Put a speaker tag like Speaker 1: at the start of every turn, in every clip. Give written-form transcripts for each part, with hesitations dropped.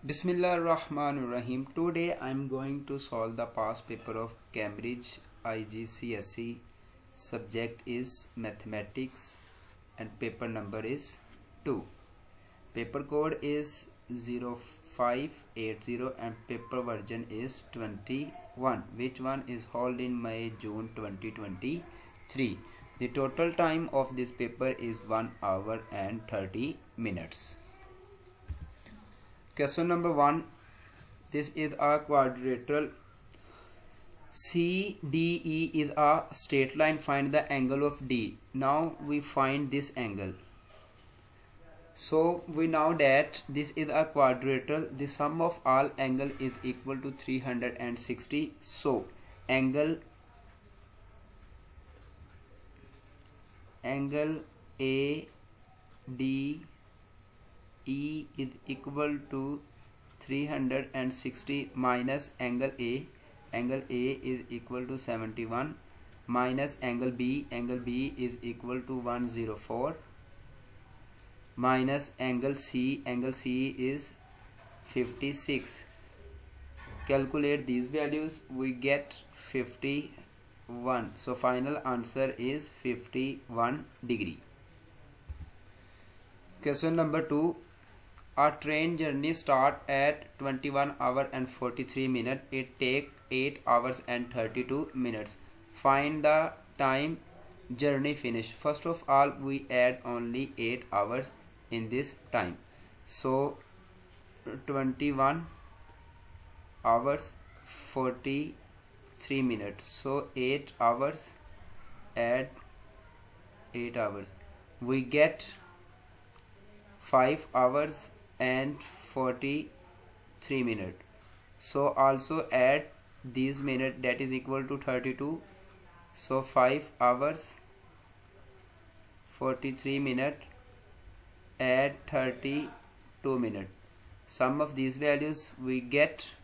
Speaker 1: Bismillahirrahmanirrahim. Today I am going to solve the past paper of Cambridge IGCSE. Subject is mathematics and paper number is 2. Paper code is 0580 and paper version is 21, which one is held in May June 2023. The total time of this paper is 1 hour and 30 minutes. Question number 1. This is a quadrilateral. CDE is a straight line. Find the angle of D. Now we find this angle. So we know that this is a quadrilateral. The sum of all angle is equal to 360. So angle ADE is equal to 360 minus angle A. Angle A is equal to 71 minus angle B. Angle B is equal to 104 minus angle C. Angle C is 56. Calculate these values. We get 51. So final answer is 51 degree. Question number 2. A train journey start at 21 hour and 43 minutes. It take 8 hours and 32 minutes. Find the time journey finish. First of all, we add only 8 hours in this time. So 21 hours 43 minutes. So 8 hours add 8 hours. We get 5 hours and 43 minutes. So also add these minutes, that is equal to 32. So 5 hours 43 minutes add 32 minutes. Sum of these values we get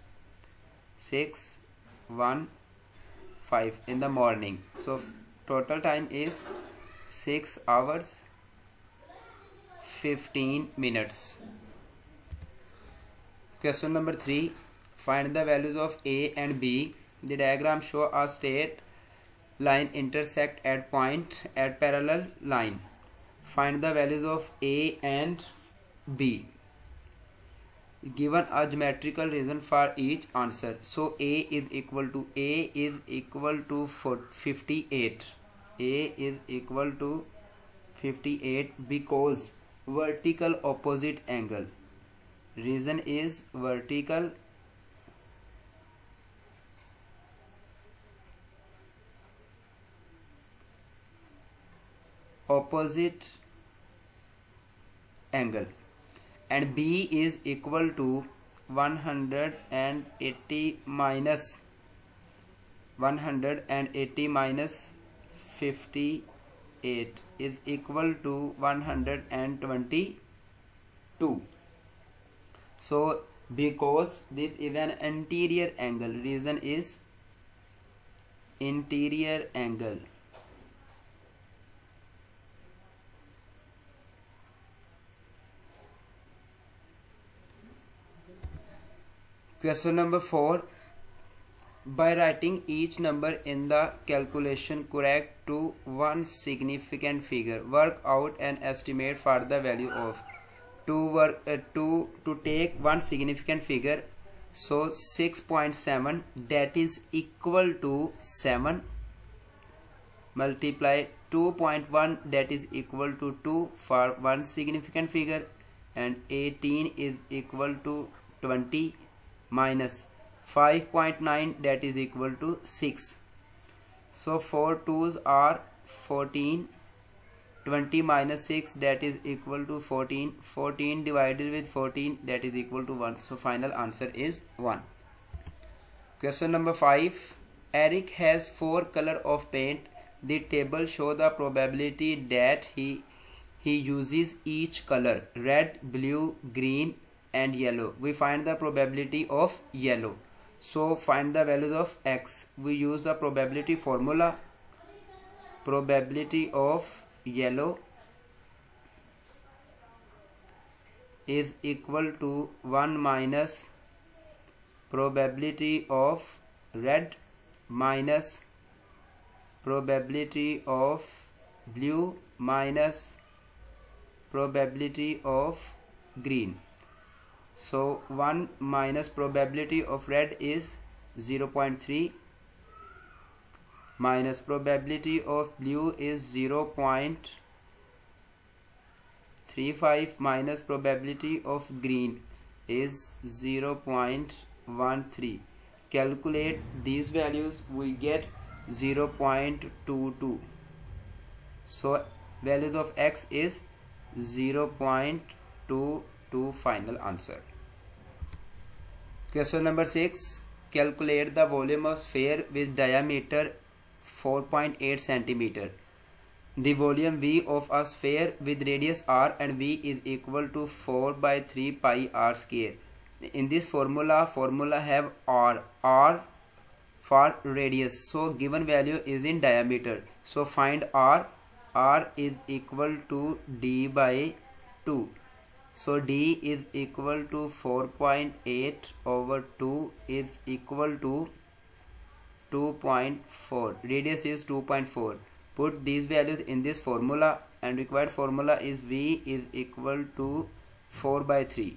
Speaker 1: 615 in the morning. So total time is 6 hours 15 minutes. Question number 3. Find the values of A and B. The diagram show a straight line intersect at point at parallel line. Find the values of A and B. Given a geometrical reason for each answer. So A is equal to 58. A is equal to 58 because vertical opposite angle. Reason is vertical opposite angle, and B is equal to 180 minus 58 is equal to 122. So because this is an interior angle, reason is interior angle. Question number 4. By writing each number in the calculation correct to one significant figure, work out an estimate for the value of. To take one significant figure, so 6.7, that is equal to 7 multiply 2.1, that is equal to 2 for one significant figure, and 18 is equal to 20 minus 5.9, that is equal to 6. So 4 2s are 14. 20 minus 6, that is equal to 14. 14 divided with 14, that is equal to 1. So final answer is 1. Question number 5. Eric has 4 color of paint. The table show the probability that he uses each color: red, blue, green and yellow. We find the probability of yellow. So find the values of x. We use the probability formula. Probability of yellow is equal to 1 minus probability of red minus probability of blue minus probability of green. So 1 minus probability of red is 0.3 minus probability of blue is 0.35 minus probability of green is 0.13. Calculate these values, we get 0.22. So values of x is 0.22 final answer. Question number 6. Calculate the volume of sphere with diameter 4.8 centimeter. The volume V of a sphere with radius r and V is equal to 4 by 3 pi r square. In this formula have r for radius. So given value is in diameter. So find r. R is equal to d by 2. So d is equal to 4.8 over 2 is equal to 2.4. Radius is 2.4. Put these values in this formula, and required formula is V is equal to 4 by 3.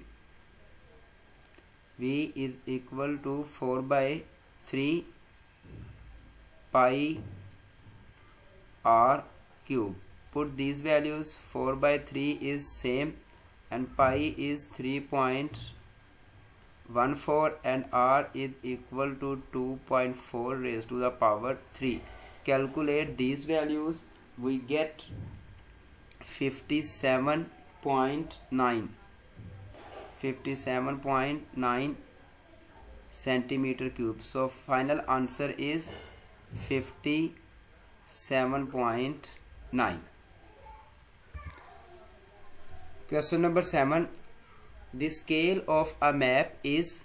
Speaker 1: V is equal to 4 by 3 pi r cube. Put these values. 4 by 3 is same and pi is 3.14 and r is equal to 2.4 raised to the power 3. Calculate these values, we get 57.9 centimeter cube. So final answer is 57.9. Question number 7. The scale of a map is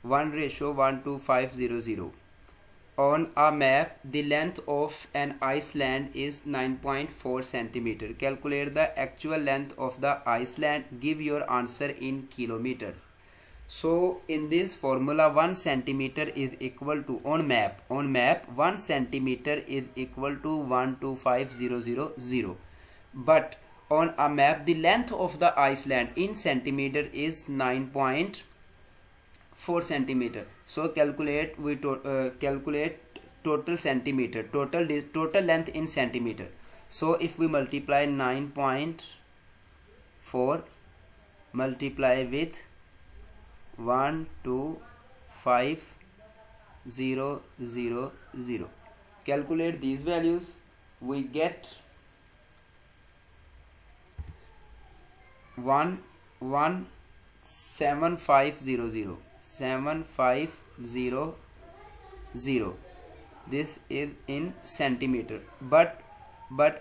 Speaker 1: 1:12500. On a map, the length of an Iceland is 9.4 centimeter. Calculate the actual length of the Iceland. Give your answer in kilometer. So in this formula 1 centimeter is equal to, on map 1 centimeter is equal to 125,000. But on a map the length of the Iceland in centimeter is 9.4 centimeter. So calculate total centimeter, total length in centimeter. So if we multiply 9.4 multiply with 125,000, calculate these values, we get 7500. This is in centimeter, but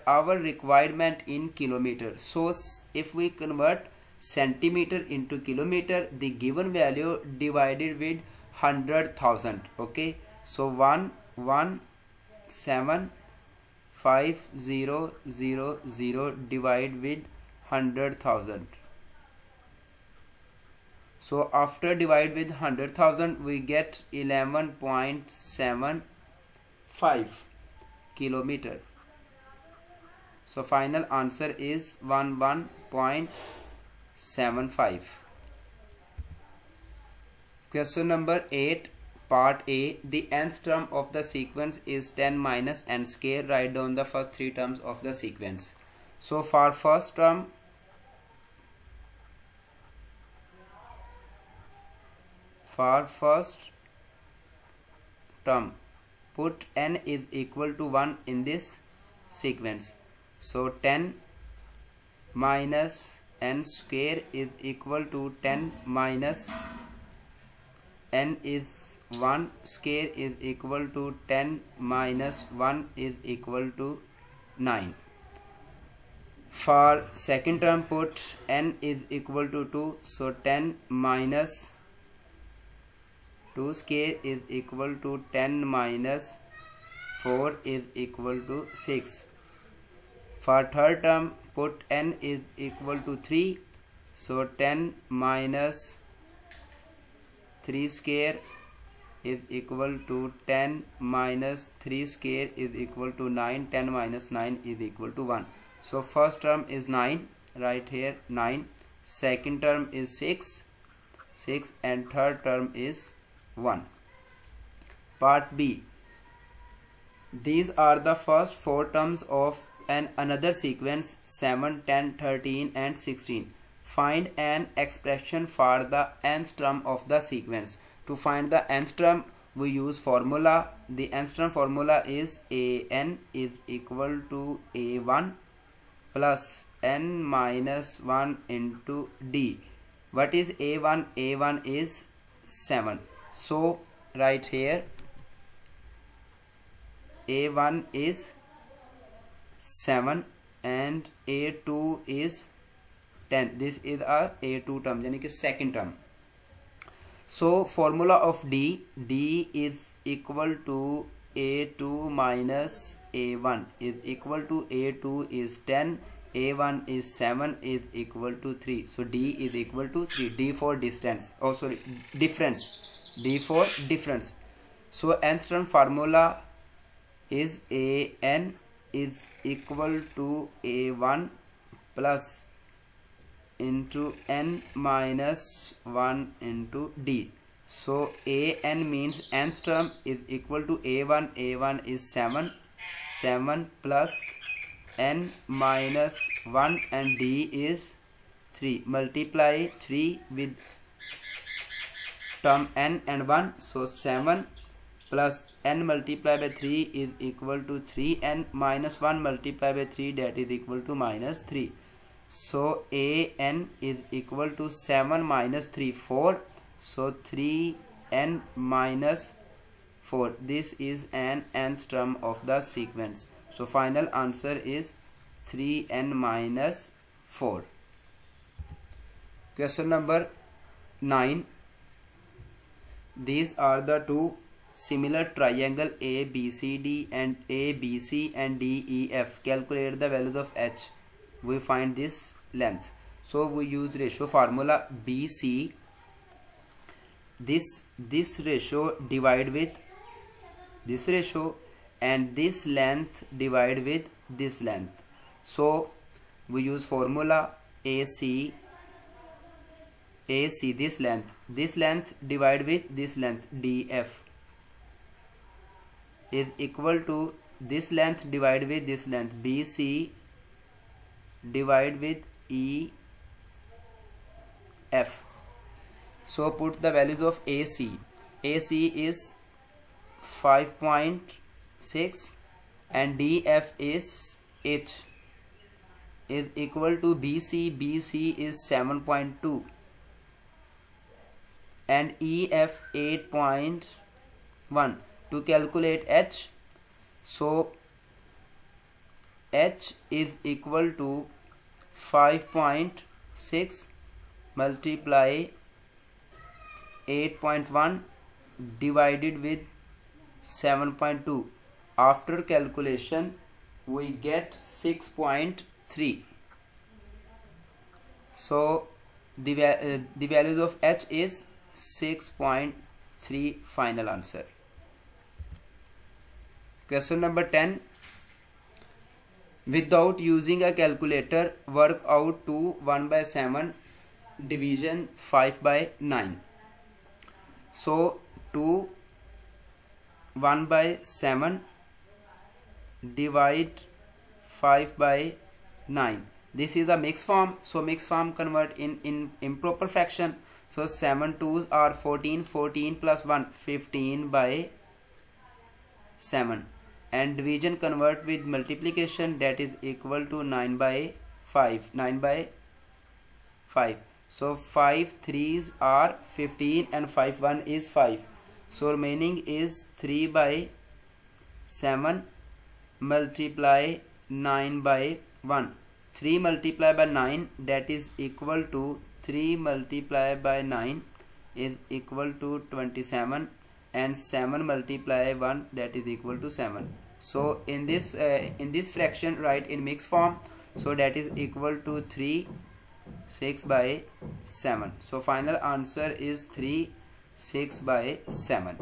Speaker 1: our requirement in kilometer. So if we convert centimeter into kilometer, the given value divided with 100,000. Okay, so 1175000 divide with 100,000. So after divide with 100,000 we get 11.75 kilometer. So final answer is 11.75. Question number 8, part A. The nth term of the sequence is 10 minus n square. Write down the first 3 terms of the sequence. So for first term, put n is equal to 1 in this sequence. So 10 minus n square is equal to 10 minus n is 1 square is equal to 10 minus 1 is equal to 9. For second term, put n is equal to 2. So 10 minus 2 square is equal to 10 minus 4 is equal to 6. For third term, put n is equal to 3. So 10 minus 3 square is equal to 10 minus 3 square is equal to 9. 10 minus 9 is equal to 1. So first term is 9, right here 9. Second term is 6 and third term is 1. Part B. These are the first 4 terms of another sequence 7, 10, 13 and 16. Find an expression for the nth term of the sequence. To find the nth term, we use formula. The nth term formula is an is equal to a1 plus n minus 1 into d. What is a1? a1 is 7. So right here a1 is 7 and a2 is 10. This is a a2 term, यानी कि second term. So formula of d is equal to a2 minus a1 is equal to a2 is 10, a1 is 7 is equal to 3. So d is equal to 3. D for distance. Oh sorry, difference. D for difference. So nth term formula is an is equal to a1 plus into n minus 1 into d. So an means nth term is equal to a1. a1 is 7 plus n minus 1 and d is 3. Multiply 3 with term n and 1. So 7 plus n multiplied by 3 is equal to 3n minus 1 multiplied by 3, that is equal to minus 3. So an is equal to 7 minus 3, 4. So 3n minus 4. This is an nth term of the sequence. So final answer is 3n minus 4. Question number 9. These are the two similar triangle ABCD and ABC and DEF. Calculate the values of H. We find this length. So we use ratio formula BC. This ratio divide with this ratio and this length divide with this length. So we use formula AC this length divide with this length DF is equal to this length divide with this length BC divide with EF. So put the values of AC. AC is 5.6 and DF is H is equal to BC. BC is 7.2 and EF 8.1. To calculate H, so H is equal to 5.6 multiply 8.1 divided with 7.2. After calculation we get 6.3. So the values of H is 6.3. Final answer. Question number 10. Without using a calculator, work out 2 1/7 division 5/9. So 2 1/7 divide 5/9. This is the mixed form. So mixed form convert in improper fraction. So 7 2s are 14. 14 plus 1 15/7. And division convert with multiplication, that is equal to 9/5. 9/5. So 5 3s are 15 and 5 1 is 5. So remaining is 3/7 multiply 9/1. 3 multiplied by 9, that is equal to 3 multiplied by 9 is equal to 27 and 7 multiplied 1, that is equal to 7. So in this fraction write in mixed form. So that is equal to 3 6 by 7. So final answer is 3, 6 by 7.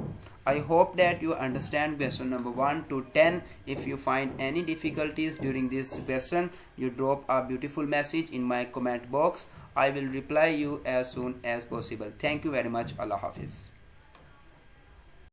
Speaker 1: I hope that you understand question number 1 to 10. If you find any difficulties during this question, you drop a beautiful message in my comment box. I will reply you as soon as possible. Thank you very much. Allah Hafiz.